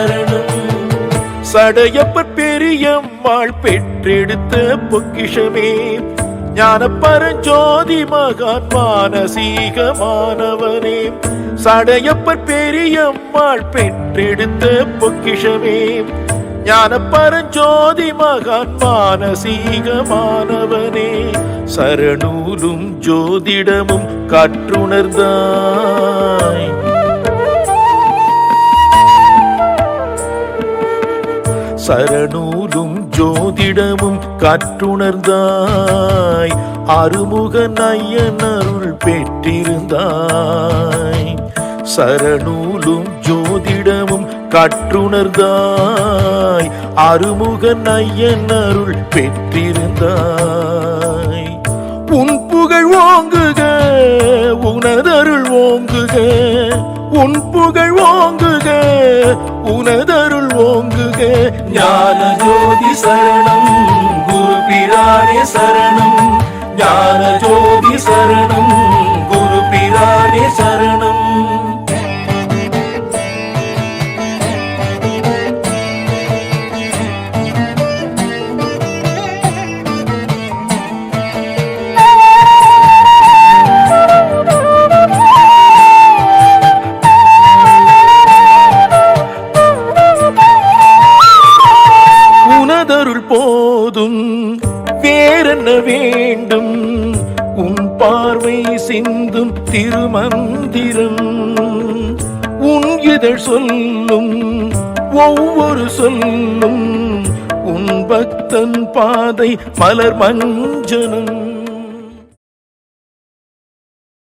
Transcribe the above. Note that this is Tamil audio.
சரணம். சடையப்பர் பெரியம்மாள் பெற்றெடுத்த பொக்கிஷமே, ஞான பரஞ்சோதி மகான் மானசீகமானவனே. சடையப்பர் பெரியம்மாள் பெற்றெடுத்த பொக்கிஷமே, ஞான பரஞ்சோதி மகான் மானசீகமானவனே. சரணூலும் ஜோதிடமும் கற்றுணர்ந்தாய், சரணூலும் ஜோதிடமும் கற்றுணர்ந்தாய். அருமுகன் ஐயன் அருள் பெற்றிருந்தாய். சரணூலும் ஜோதிடமும் கற்றுணர்ந்தாய். அருமுகன் ஐயன் அருள் பெற்றிருந்தாய். உன் புகழ் ஓங்குக, உனதருள் ஓங்குக. உன் புகழ் ஓங்குக, உனதருள் ஓங்குக. ஞான ஜோதி சரணம், குரு பிரானே சரணம். ஞான ஜோதி சரணம், குரு பிரானே சரணம். போதும் வேறென்ன வேண்டும், உன் பார்வை சிந்தும் திருமந்திரம். உன் இதழ் சொல்லும் ஒவ்வொரு சொல்லும், உன் பக்தன் பாதை மலர் மஞ்சனம்.